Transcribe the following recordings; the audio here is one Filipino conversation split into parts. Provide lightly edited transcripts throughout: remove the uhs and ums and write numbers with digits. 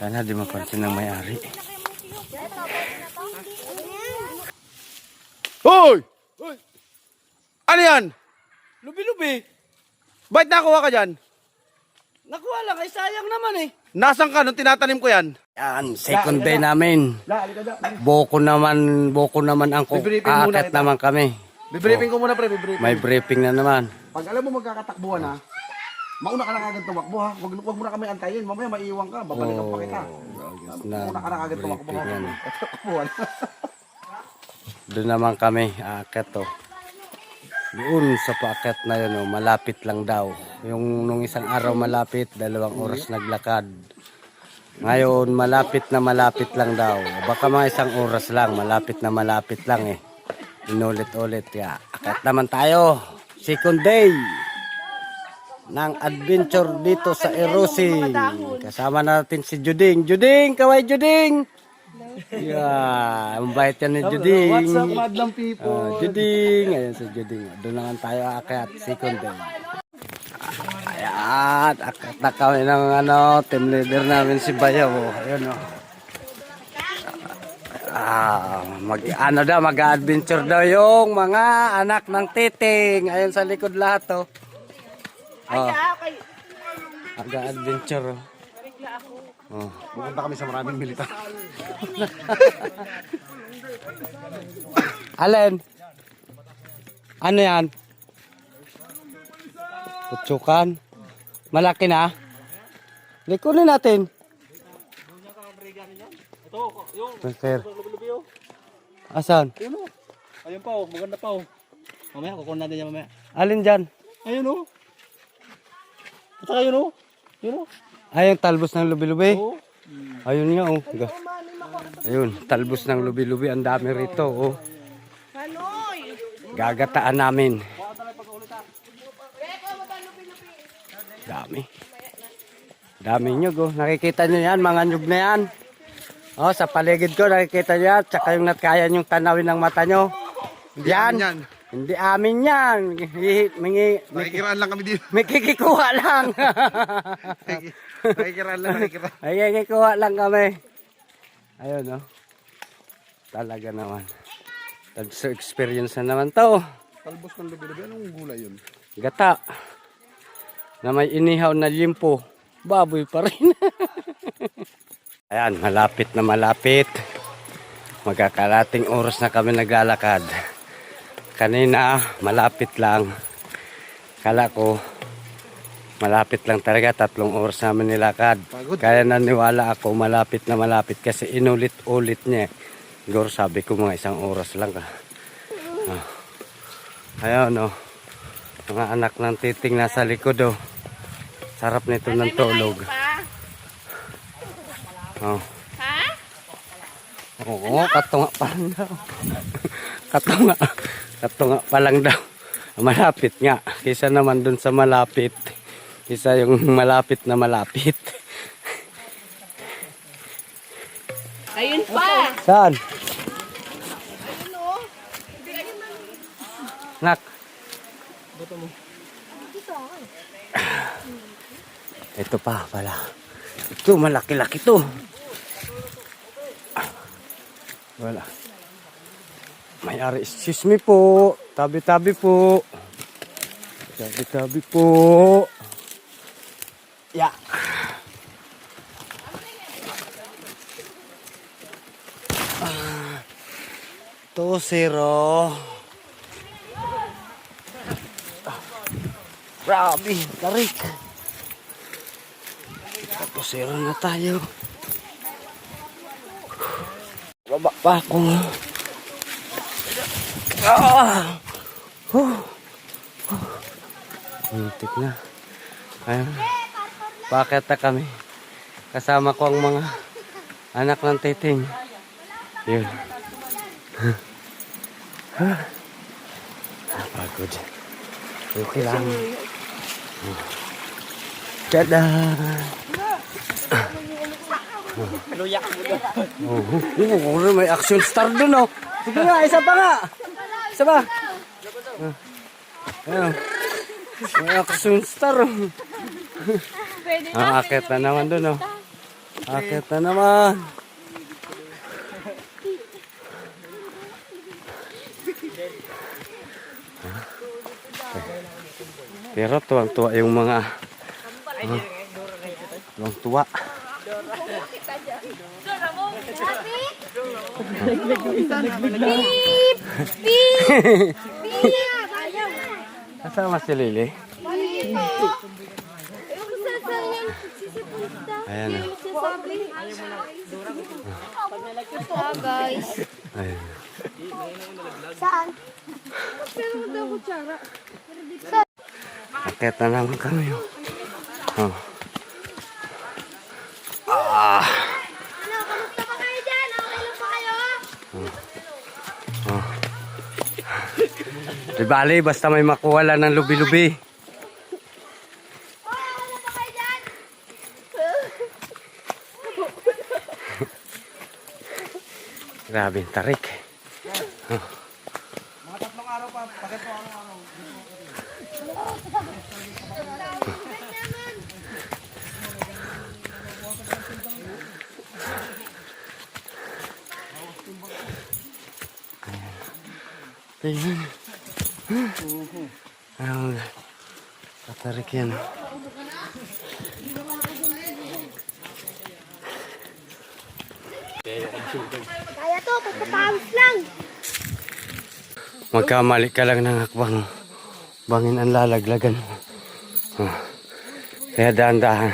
Sana di mapansin ng may-ari. Hoy! Hoy! Ano yan? Lubi-lubi. Ba't nakuha ka dyan? Nakuha lang, ay sayang naman eh. Nasaan ka nung tinatanim ko yan? Yan, second day namin. Boko naman ang Bibriefing muna aakyat kita. naman kami. Bibriefing ko muna pre, bibriefing. May briefing na naman. Pag alam mo magkakatakbuhan ha, mauna ka na kagad tumakbo ha. Wag mo na kami antayin, mamaya maiiwan ka, babalikan pa kita. Mauna ka na kagad tumakbo ha. Yan. Takbuhan. Doon naman kami aakyat to. Doon sa paakyat na yun, oh, malapit lang daw. Yung nung isang araw malapit, 2 oras naglakad. Ngayon, malapit lang daw. Baka mga 1 oras lang, malapit lang eh. Inulit-ulit. Ya. Akyat naman tayo. Second day ng adventure dito sa Erosi. Kasama natin si Juding. Juding! Kaway Juding! Yeah, ang bait yan ni Juding. What's up, madlang people? Juding, ayan si Juding. Doon naman tayo aakyat, second day. Ayan, akyat na kami ng team leader namin si Bayaw. Ayun o. Mag-adventure daw yung mga anak ng titing. Ayun sa likod lahat o. Mag-adventure o. Pupunta kami sa maraming militar. Alin? Ano yan? Kutsukan? Malaki na? Likunin natin. Sir. Asan? Ayun o. Ayun pa o, maganda pa o. Mamaya, kukunin natin yan mamaya. Alin dyan? Ayun o. At saka yun o. Yun o. Ay, yung talbos ng lubi-lubi. Oo. Ayun nga oh. Ayun, talbos ng lubi-lubi. Ang dami rito oh. Gagataan namin. Dami. Dami nyug oh. Nakikita nyo yan, mga nyug na yan. Oh, sa paligid ko nakikita nyo yan. Tsaka yung natkayan yung tanawin ng mata nyo. Yan. Hindi amin yan. Nakikiraan lang kami dito. May kikikuha lang. Nakikiraan lang. May kikikuha lang kami. Ayun oh. Talaga naman. So experience na naman to. Talbos ng lubi-lubi. Anong gulay yun? Gata. Na may inihaw na limpo. Baboy pa rin. Ayan, malapit na malapit. Magkakalating oras na kami naglalakad. Kanina, malapit lang. Kala ko, malapit lang talaga. 3 oras namin nilakad. Kaya naniwala ako, malapit na malapit. Kasi inulit-ulit niya. Siguro sabi ko mga 1 oras lang. Ayun, oh. Mga anak ng titing nasa likod, oh. Sarap nito ng tulog. Oh. Oo, katunga pa lang daw. Katunga pa lang daw. Malapit nga. Kisa naman dun sa malapit. Kisa yung malapit na malapit. Ayun pa. Saan? Nak. Ito pa pala. Ito, malaki-laki to. Wala. May-ari, excuse me po. Tabi-tabi po. Tabi-tabi po. Ya. 2-0. Grabe, tarik. 2-0 na tayo. Baba pa ako. Muntik na. Ayun. Bakit na kami? Kasama ko ang mga anak ng titing. Yun. Pagod. Okay lang. Tada! Luyak mo doon. Oh, may action star dun oh. Sige nga, isa pa nga. Isa pa. Ayun. May action star oh. Akit na naman dun oh. Akit na naman. Pero tuwang-tuwa yung mga tuwang-tuwa. Kasama si Lily. Ayan o. Guys. Ayan. Saan? Akit na naman kami. Oh. Ano, kamusta pa kayo dyan? Okay lang pa kayo? Di bali, basta may makuha lang ng lubi-lubi. Ano pa kayo dyan? Grabe, tarik. Mga 3 araw pa, pakit mo araw-araw. Tingnan. Ayun. Katarik yan. Kaya to, pagkatawis lang. Magkamali ka lang ng hakbang. Bangin ang lalaglagan mo. Oh. Kaya dahan-dahan.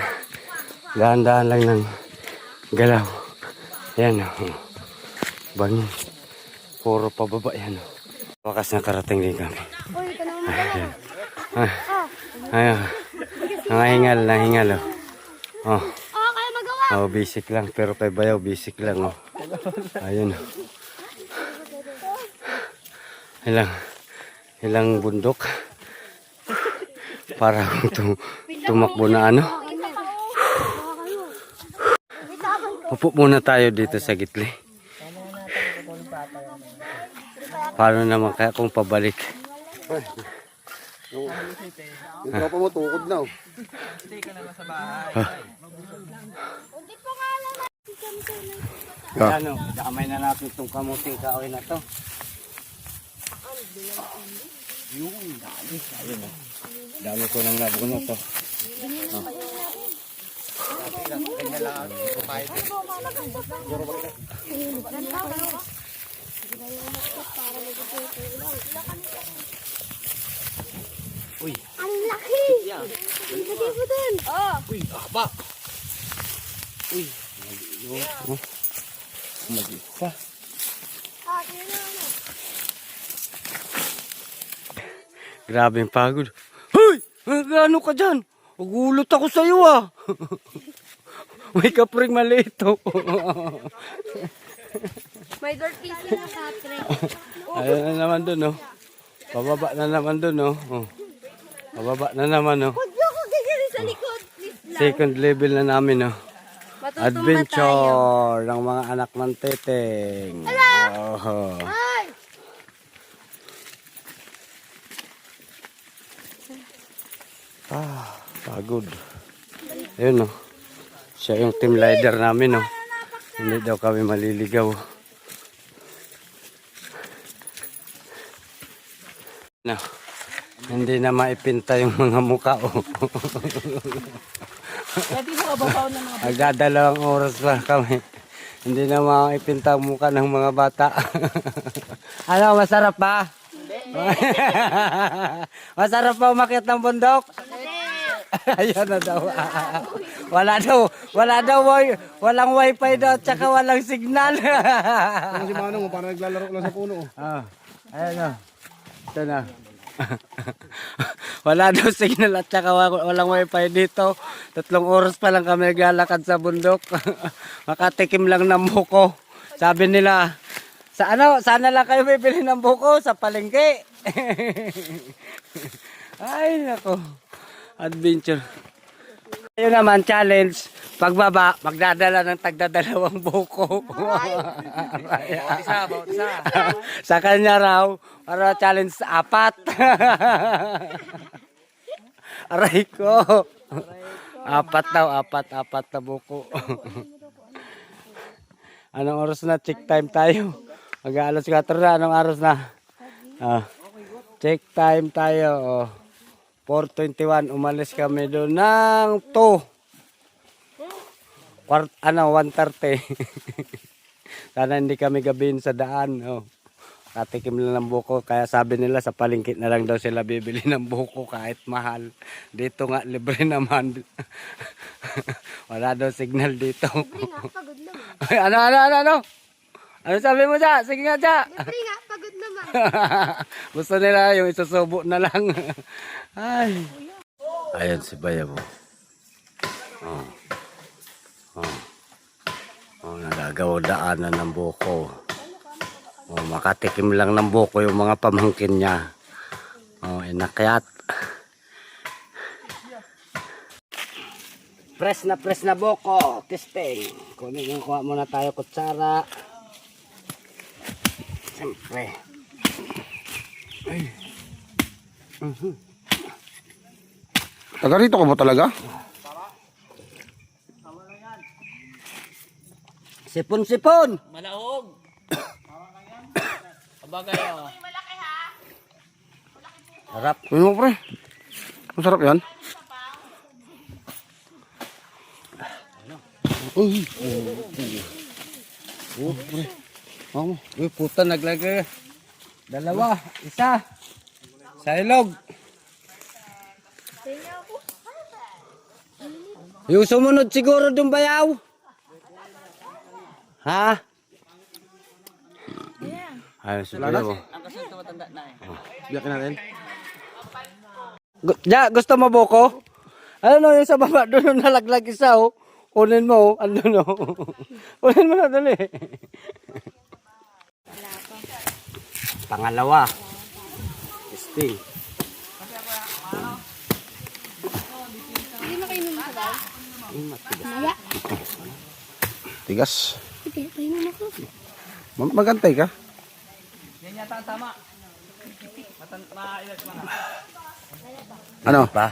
Dahan-dahan lang ng galaw. Yan. Oh. Bangin. Puro pababa yan. Oh. Wakas nakarating din kami. Uy, ito naman Ayan. Ayun. Nangahingal, nahingal. Oh. Oh, kaya magawa. Oh, basic lang. Pero kay Bayaw, basic lang. Oh. Ayun. Ilang bundok. Para tumakbo na ano. Upo muna tayo dito sa gitli. Paano naman kaya kung pabalik? Yung tropa mo, tukod na. Ano, damay na natin itong kamuting kaoy na to. Yung dami. Ayun o. Dami ko nang nabunot to. Uy. Ang laki. Ang laki mo dun. Oh. Uy, haba. Uy. Mag-isa. Ah, tingnan na ano. Grabe yung pagod. Hoy! Ano ka dyan? Ugulot ako sa iyo ah. May kapring malito. May dirt piece na kapre. Ayun na naman dun oh. Pababa na naman dun oh. Oh. Pababa na naman oh. Huwag niyo ko gagawin sa likod. Please lang. Second level na namin oh. Matutumba tayo. Adventure ng mga anak ng teteng. Oh. Ay! Pagod. Ayun oh. Siya yung team leader namin oh. Hindi daw kami maliligaw. No. Hindi na maipinta yung mga mukha oh. Magdadalawang oras pa kami. Hindi na maipinta ang mukha ng mga bata. Ano, masarap ba? Masarap ba umakyat ng bundok? Ayan na daw. Walang wifi daw at saka walang signal. Kasi Manong, parang naglalaro lang sa puno. Ayan na. Ito na. Wala daw signal at saka walang wifi dito. 3 oras pa lang kami naglalakad sa bundok. Makatikim lang ng buko. Sabi nila, sana lang kayo bibili ng buko sa palengke. Ay nako. Adventure. Ayun naman, challenge. Pagbaba, magdadala ng tagdadalawang buko. Sa kanya raw, para challenge 4. Aray ko. 4 daw, 4 na buko. Anong oras na? Check time tayo. Mag-aalas 4 na. Anong oras na? Check time tayo. 4:21. Umalis kami doon ng 1:30. Sana hindi kami gabihin sa daan. Katikim lang ng buko. Kaya sabi nila sa palengke na lang daw sila bibili ng buko kahit mahal. Dito nga libre naman. Wala daw signal dito. Libre nga, pagod naman. Ano? Ano sabi mo siya? Sige nga siya. Libre nga, pagod naman. Gusto nila yung isusubo na lang. Ay. Ayan si Bayaw. Nagagawa daanan ng buko. Makatikim lang ng buko yung mga pamangkin niya. Inakyat. Press na buko. Testing. Kuha muna tayo kutsara. Siyempre. Taga rito ka ba talaga? Sipon. Malahog. Abagay oh. Harap. Uy mo pre. Masarap yan. Uy. Pre. Uy, puta naglagay. 2, 1. Sa ilog. Yung sumunod siguro dun Bayaw. Ha? Ayun si Bayaw. Ang kasunod matanda na eh. Biyakin natin. Gusto mo buko? Ano yung sa baba doon nalaglag isa oh. Kunin mo, andun oh. Kunin mo na dali. Pangalawa. Testing. Hindi na kayo naman sa Maya. Tigas. Hindi, painom ako. Magantay ka. Yan yata ang tama. Mailag mo na. Ano? Pa?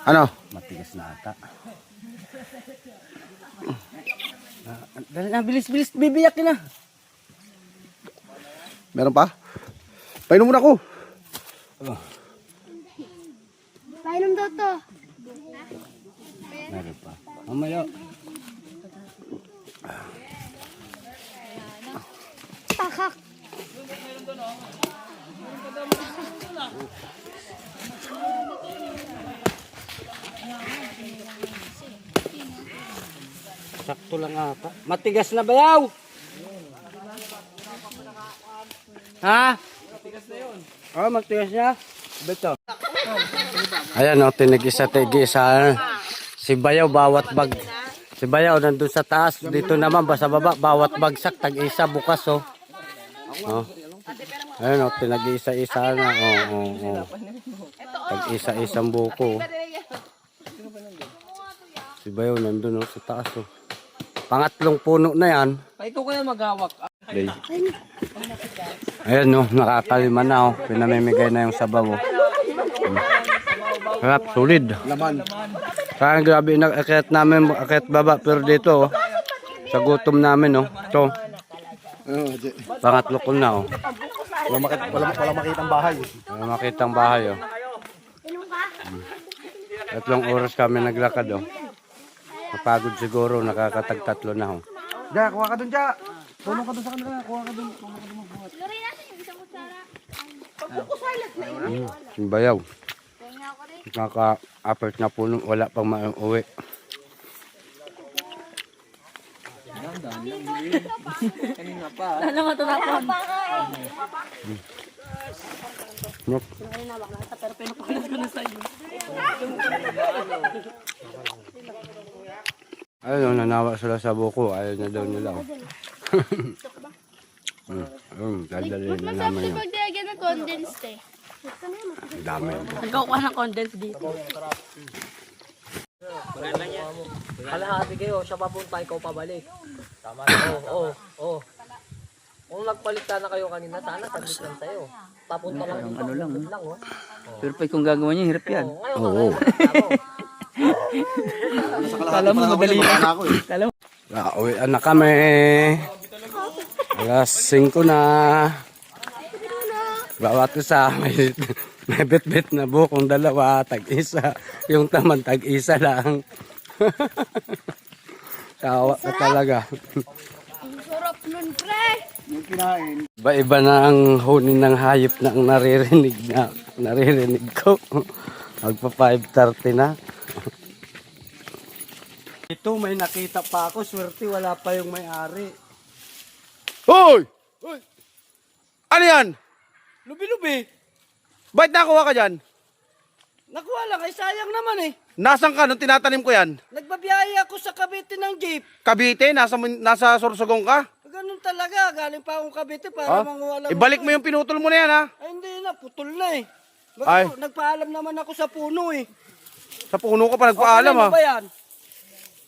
Ano? Matigas na ata. Dali na, bilis, bibiyak ka na. Meron pa? Painom muna ako. Painom daw to. Meron pa. Mamaya. Takak. Sakto lang ata. Matigas na Bayaw. Ha? Matigas na yun. Matigas na. Beto. Ayan o, tinigisa. Si Bayaw bawat bag. Si Bayaw nandun sa taas. Dito naman ba sa baba. Bawat bagsak tag-isa bukas o. Ayan o, tinag-isa-isa na. Tag-isa-isang buko. Si Bayaw nandun o sa taas o. Pangatlong puno na yan. Pa ikaw kaya maghawak. Ayan no, nakakalima na oh. Pinamimigay na yung sabaw oh. Harap, solid. Laman. Kaya grabe nag-akit namin, akit baba. Pero dito oh, sa gutom namin oh. Ito, pangatlo ko na oh. Wala makitang bahay. Wala makitang bahay oh. Inom ka? 3 oras kami naglakad oh. Napagod siguro, nakakatag-3 na oh. Ja, kuha ka dun, Ja. Tulong ka dun sa kanila. Kuha ka dun. Lurin natin yung isang kutsara. Yung Bayaw. Naka-apert na puno, wala pang mauwi. Kanina pa. Ano nga ito na po? Yup. Pero pinupulit ko na sa'yo. Ayun, nanawa sila sa buko. Ayaw na daw nila. Oh. Dadali na naman yun. Pagdagyan ng condensed eh. Ang dami. Nagkakuha ng condense dito. Kalahati kayo, siya papunta, ikaw pabalik. Tama na. Oo. Kung nagpaligta na kayo kanina, sana sabit lang sa'yo. Papunta lang dito. Ano lang. Pero pa kung gagawa niya, hirap yan. Oo. Kala mo madali yan. Ako eh. Kala mo. Uwi na kami. Alas 5 na. Bawat isa may bit-bit na bukong dalawa, tag-isa. Yung taman tag-isa lang. Kawa na talaga. Ang sarap nun, pre. Yung kinain. Iba-iba na ang huni ng hayop na ang naririnig ko. Magpa 5:30 na. Ito may nakita pa ako, swerte wala pa yung may-ari. Hoy! Hoy! Ano yan? Lubi-lubi, Ba't nakuha ka dyan? nakuha lang ay sayang naman eh. Nasaan ka nung tinatanim ko yan? Nagbabiyaya ako sa Cavite ng jeep. Cavite? Nasa Sorsogon ka? Ganun talaga, galing pa akong Cavite para Ha? manguha lang. Ibalik mo yung pinutol mo na yan ha? Ay hindi na, putol na eh. Ay. Nagpaalam naman ako sa puno eh. Sa puno ka pa nagpaalam ha? Ano ba yan?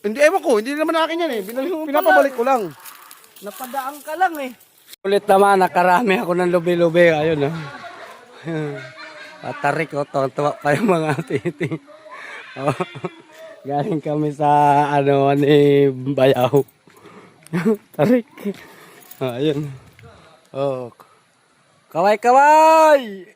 Hindi, ewan ko. Hindi naman akin yan eh. Pinapabalik ko lang. Napadaan ka lang eh. Ulit naman, nakarami ako ng lubi-lubi. Ayun ah. Patarik ko, tuwa pa yung mga titi. Oh, galing kami sa ano ni Bayaw. Tarik. Ayun. Oh. Kaway-kaway!